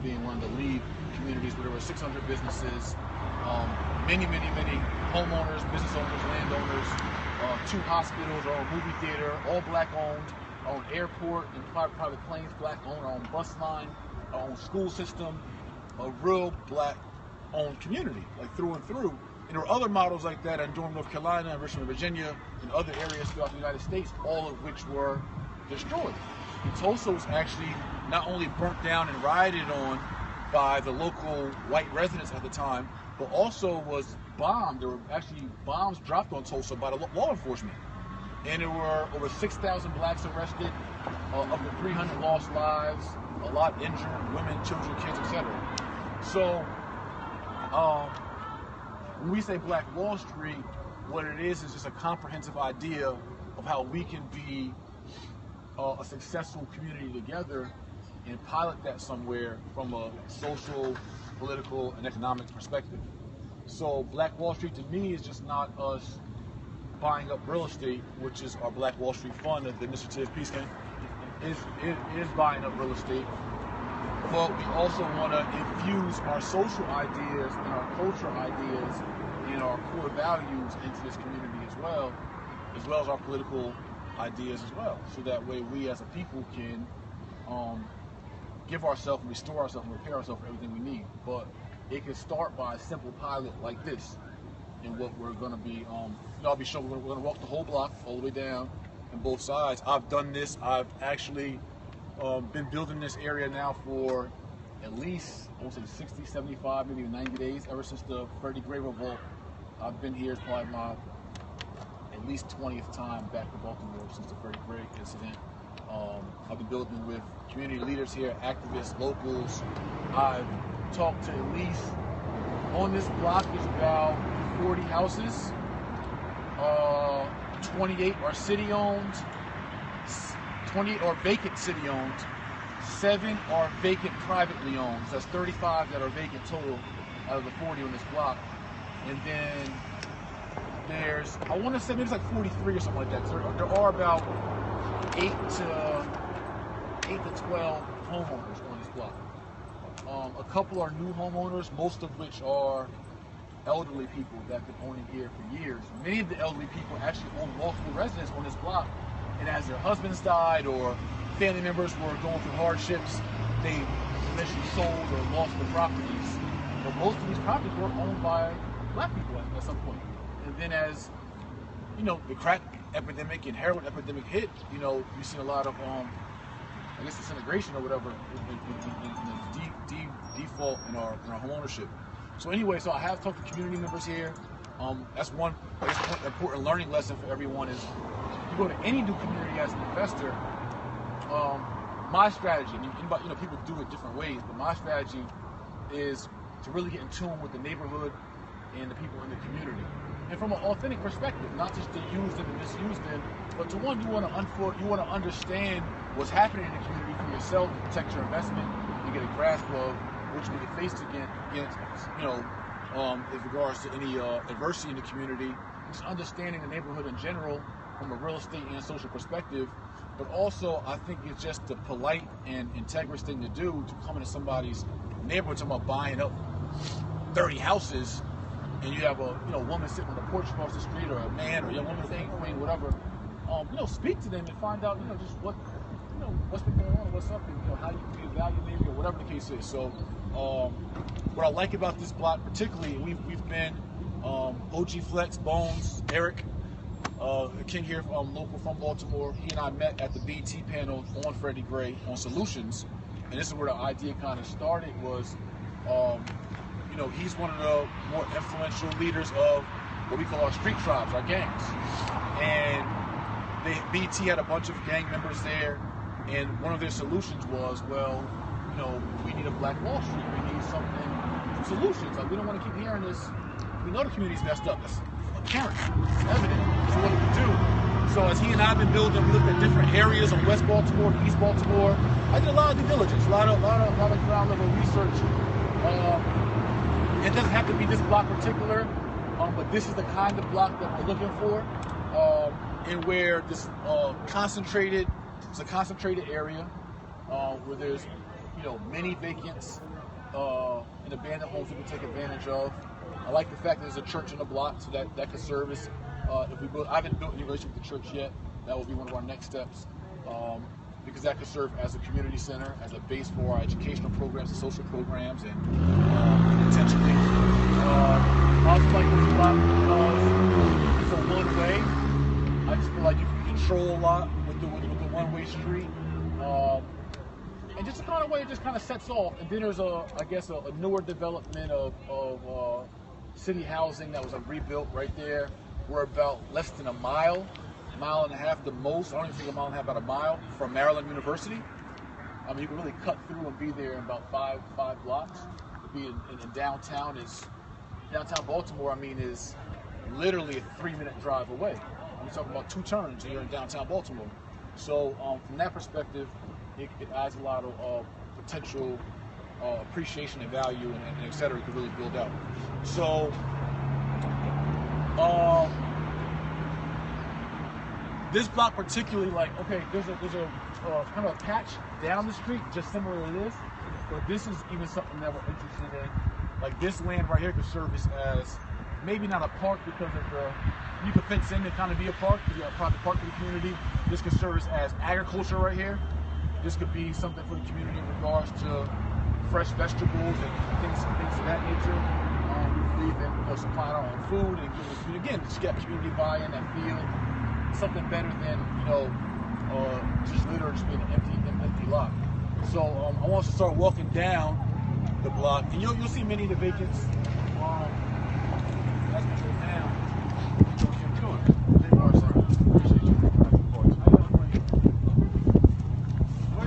being one of the lead communities where there were 600 businesses, many homeowners, business owners, landowners, 2 hospitals, our own movie theater, all black owned, our own airport and private planes black owned, our own bus line, our own school system, a real black owned community, like through and through. And there were other models like that in Durham, North Carolina, and Richmond, Virginia, and other areas throughout the United States, all of which were destroyed. And Tulsa was actually not only burnt down and rioted on by the local white residents at the time, but also was bombed. There were actually bombs dropped on Tulsa by the law enforcement. And there were over 6,000 blacks arrested, up to 300 lost lives, a lot injured, women, children, kids, etc. So, when we say Black Wall Street, what it is just a comprehensive idea of how we can be a successful community together and pilot that somewhere from a social, political, and economic perspective. So Black Wall Street to me is just not us buying up real estate, which is our Black Wall Street Fund, the initiative piece is buying up real estate. But we also want to infuse our social ideas and our cultural ideas and our core values into this community as well as our political ideas as well. So that way we as a people can give ourselves and restore ourselves and repair ourselves for everything we need. But it can start by a simple pilot like this. And what we're going to be, I'll be showing, we're going to walk the whole block all the way down on both sides. I've done this. I've actually been building this area now for at least, I won't say 60, 75, maybe 90 days, ever since the Freddie Gray revolt. I've been here. It's probably my at least 20th time back to Baltimore since the Freddie Gray incident. I've been building with community leaders here, activists, locals. I've talked to at least, on this block is about 40 houses. 28 are city-owned, 28 are vacant city-owned, 7 are vacant privately owned. So that's 35 that are vacant total out of the 40 on this block. And then there's, I want to say maybe it's like 43 or something like that. So there are about 8 to 12 homeowners on this block. A couple are new homeowners, most of which are elderly people that have been owning here for years. Many of the elderly people actually own multiple residences on this block, and as their husbands died or family members were going through hardships, they eventually sold or lost their properties. But most of these properties were owned by black people at some point. And then as, you know, the crack epidemic and heroin epidemic hit, you know, you've seen a lot of, I guess, disintegration or whatever, in the default in our home ownership. So anyway, so I have talked to community members here. That's one, I guess, one important learning lesson for everyone is you go to any new community as an investor. My strategy, you know, people do it different ways, but my strategy is to really get in tune with the neighborhood and the people in the community, and from an authentic perspective, not just to use them and misuse them, but to you want to understand what's happening in the community for yourself, to protect your investment, and get a grasp of which we get faced against, you know, in regards to any adversity in the community, just understanding the neighborhood in general from a real estate and social perspective. But also, I think it's just the polite and integrous thing to do to come into somebody's neighborhood, talking about buying up 30 houses, and you have a woman sitting on the porch across the street, or a man or a young woman saying, whatever. Speak to them and find out, just what's been going on, what's up, and how you can be a value maybe, or whatever the case is. So, what I like about this block particularly, we've been OG Flex, Bones, Eric, King here, local from Baltimore. He and I met at the BT panel on Freddie Gray on solutions, and this is where the idea kind of started. Was he's one of the more influential leaders of what we call our street tribes, our gangs, and BT had a bunch of gang members there, and one of their solutions was, we need a Black Wall Street. We need some solutions. Like, we don't want to keep hearing this. We know the community's messed up. That's apparent, evident. So what do we do? So as he and I have been building, we looked at different areas of West Baltimore, East Baltimore. I did a lot of due diligence, a lot of ground level research. It doesn't have to be this block particular, but this is the kind of block that we're looking for, and where this it's a concentrated area where there's many vacants and abandoned homes we can take advantage of. I like the fact that there's a church in the block, so that could serve as, if we build, I haven't built any relationship with the church yet. That will be one of our next steps, because that could serve as a community center, as a base for our educational programs and social programs, and intentionally. I also like this block because it's a one-way. I just feel like you can control a lot with the one-way street. And just the kind of way it just kind of sets off. And then there's a newer development of city housing that was rebuilt right there. We're about less than a mile and a half the most. I don't even think a mile and a half, about a mile from Maryland University. I mean, you can really cut through and be there in about five blocks. To be in downtown Baltimore, I mean, is literally a 3-minute drive away. I'm talking about 2 turns and you're in downtown Baltimore. So from that perspective, it adds a lot of potential appreciation and value and et cetera, it could really build out. So this block particularly, there's a kind of a patch down the street just similar to this, but this is even something that we're interested in. Like this land right here could service as maybe not a park because of you could fence in to kind of be a park, because you have a private park for the community. This could service as agriculture right here. This could be something for the community in regards to fresh vegetables and things of that nature. We believe in supplying our own food and giving, again, just get community buy-in that feel something better than just literally just being an empty lot. So I want us to start walking down the block, and you'll see many of the vacants. As we go down, we're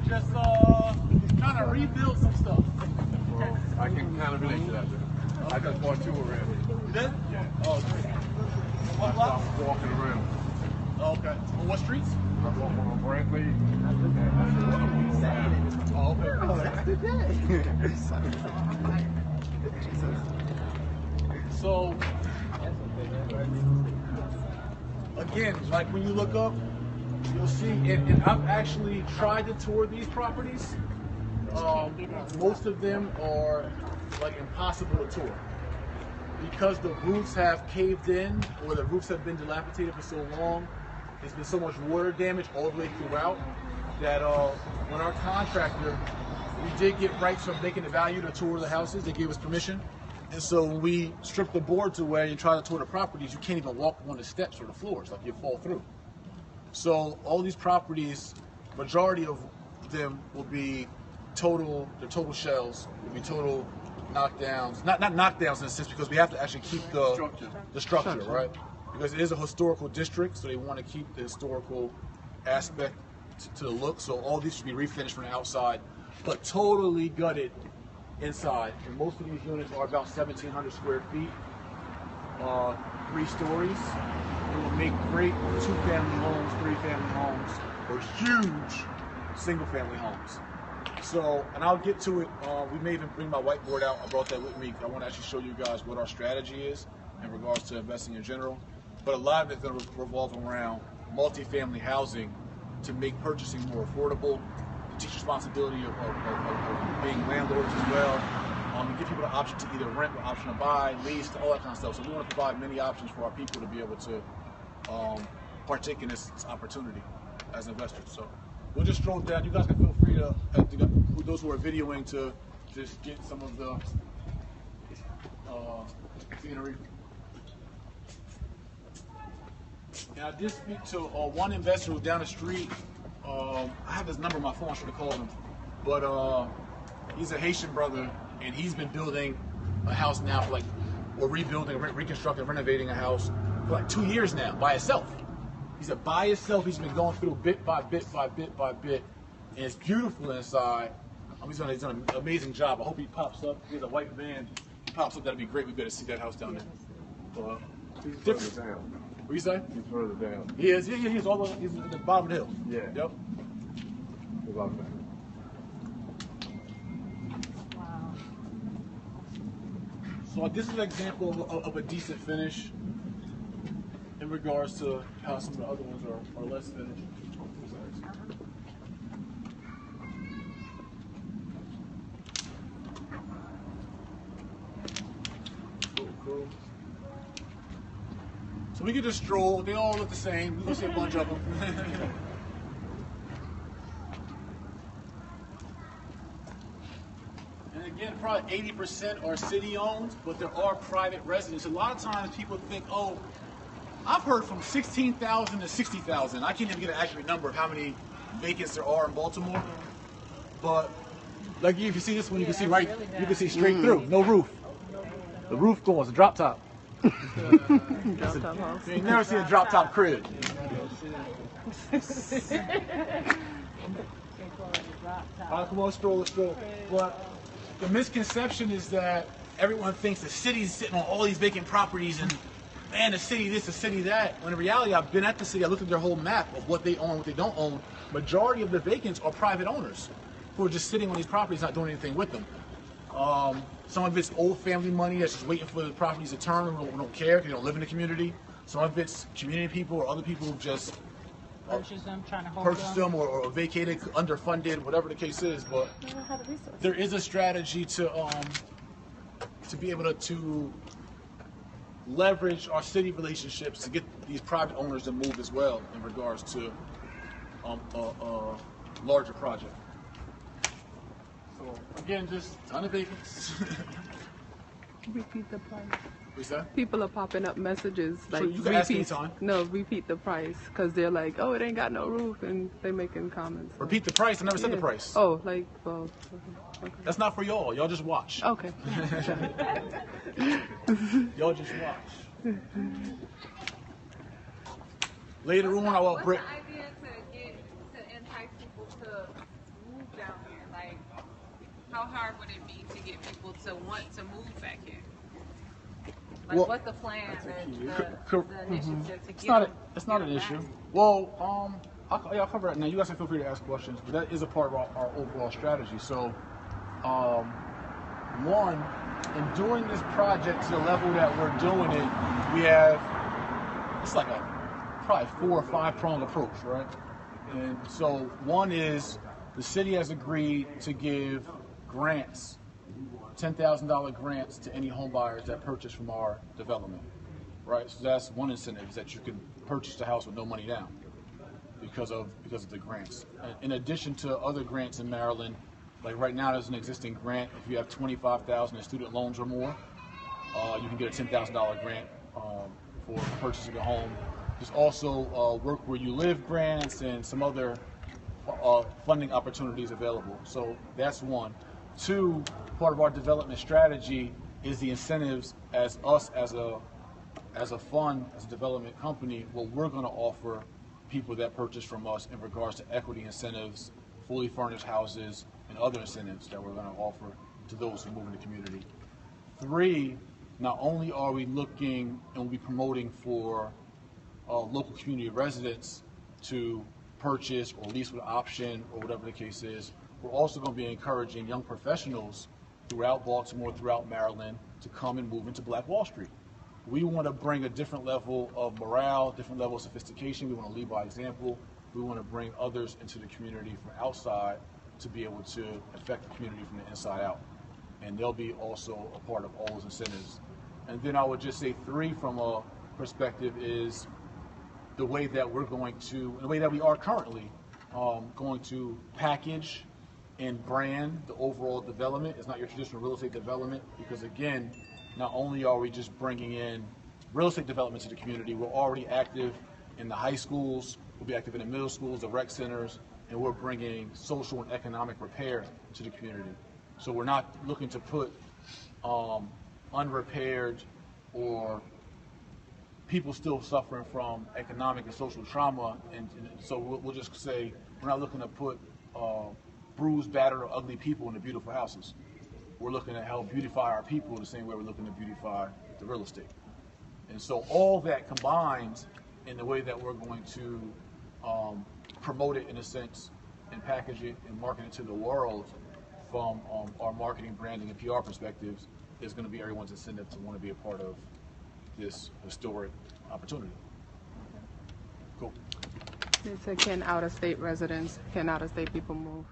just trying to rebuild some stuff. Well, I can kind of relate to that. I just bought 2 already. You did? Yeah. Oh, great. What block? I'm walking around. Oh, okay. On what streets? I'm walking on Brantley. Oh, okay. Oh, that's the day. So, again, like when you look up, you'll see, and I've actually tried to tour these properties. Most of them are like impossible to tour because the roofs have caved in, or the roofs have been dilapidated for so long. There's been so much water damage all the way throughout that when our contractor, we did get rights from making the value to tour the houses. They gave us permission. And so when we strip the boards away and try to tour the properties, you can't even walk on the steps or the floors, like you fall through. So all these properties, majority of them will be total shells, will be total knockdowns. Not knockdowns in a sense, because we have to actually keep the structure, right? Because it is a historical district, so they want to keep the historical aspect to the look. So all these should be refinished from the outside, but totally gutted inside. And most of these units are about 1,700 square feet, 3 stories. It will make great 2-family homes, 3-family homes, or huge single-family homes. So, and I'll get to it. We may even bring my whiteboard out. I brought that with me. I want to actually show you guys what our strategy is in regards to investing in general. But a lot of it's going to revolve around multifamily housing to make purchasing more affordable, to teach responsibility of being landlords as well, and give people the option to either rent, the option to buy, lease, all that kind of stuff. So we want to provide many options for our people to be able to partake in this opportunity as investors. So we'll just stroll down. You guys can feel free to, those who are videoing, to just get some of the scenery. And I did speak to one investor who's down the street. I have his number on my phone, I should have called him. But he's a Haitian brother, and he's been building a house now for or rebuilding, reconstructing, renovating a house for 2 years now by himself. He said by himself, he's been going through bit by bit by bit by bit, and it's beautiful inside. He's done an amazing job. I hope he pops up. He has a white van. He pops up, that'd be great. We better see that house down there. He's further down. What you say? He's further down. He is. Yeah, he's all the way. He's at the bottom of the hill. Yeah. Yep. About that. Wow. So this is an example of a decent finish in regards to how some of the other ones are less finished. So we can just stroll. They all look the same. We can see a bunch of them. And again, probably 80% are city-owned, but there are private residents. A lot of times people think, oh, I've heard from 16,000 to 60,000. I can't even get an accurate number of how many vacants there are in Baltimore. But like if you see this one, you can see right, you can see straight through, no roof. The roof goes, a drop top. Drop top house. You ain't never seen a drop top crib. Come on, stroll. But the misconception is that everyone thinks the city's sitting on all these vacant properties and man, the city this, the city that. When in reality, I've been at the city, I looked at their whole map of what they own, what they don't own. Majority of the vacants are private owners who are just sitting on these properties, not doing anything with them. Some of it's old family money that's just waiting for the properties to turn and don't care because they don't live in the community. Some of it's community people or other people who just Purchase them, trying to hold purchase them or vacated, underfunded, whatever the case is. But there is a strategy to be able to leverage our city relationships to get these private owners to move as well in regards to a larger project. So again, just ton of vacants. Repeat the price. What's that? People are popping up messages like you can ask anytime. repeat the price because they're like, oh, it ain't got no roof, and they making comments. Repeat the price. I never said the price. Oh, like, well, okay. That's not for y'all. Y'all just watch. Okay. Y'all just watch. Later on, I will What's break. the idea to entice people to move down here? Like, how hard would it be to get people to want to move back here? Like, Well, what's the plan, cor- the initiative to It's get not. them? It's not an get them issue. back? Well, I'll cover it now. You guys can feel free to ask questions, but that is a part of our overall strategy. So, one, in doing this project to the level that we're doing it, we have it's like a probably 4 or 5 pronged approach, right? And so, one is the city has agreed to give grants. $10,000 grants to any home buyers that purchase from our development, right? So that's one incentive, is that you can purchase the house with no money down because of the grants. In addition to other grants in Maryland, like right now there's an existing grant. If you have $25,000 in student loans or more, you can get a $10,000 grant for purchasing a home. There's also work where you live grants and some other funding opportunities available. So that's one. 2, part of our development strategy is the incentives as a fund, as a development company, what we're going to offer people that purchase from us in regards to equity incentives, fully furnished houses, and other incentives that we're going to offer to those who move in the community. 3, not only are we looking and we'll be promoting for local community residents to purchase or lease with option or whatever the case is, we're also going to be encouraging young professionals throughout Baltimore, throughout Maryland, to come and move into Black Wall Street. We want to bring a different level of morale, different level of sophistication. We want to lead by example. We want to bring others into the community from outside to be able to affect the community from the inside out. And they'll be also a part of all those incentives. And then I would just say 3 from a perspective is the way that we're going to, the way that we are currently, going to package and brand the overall development. It's not your traditional real estate development because, again, not only are we just bringing in real estate development to the community, we're already active in the high schools, we'll be active in the middle schools, the rec centers, and we're bringing social and economic repair to the community. So we're not looking to put unrepaired or people still suffering from economic and social trauma, and so we'll just say we're not looking to put bruised, battered, or ugly people into beautiful houses. We're looking at help beautify our people the same way we're looking to beautify the real estate. And so all that combined in the way that we're going to promote it in a sense and package it and market it to the world from our marketing, branding, and PR perspectives is going to be everyone's incentive to want to be a part of this historic opportunity. Cool. They said, can out-of-state residents, can out-of-state people move?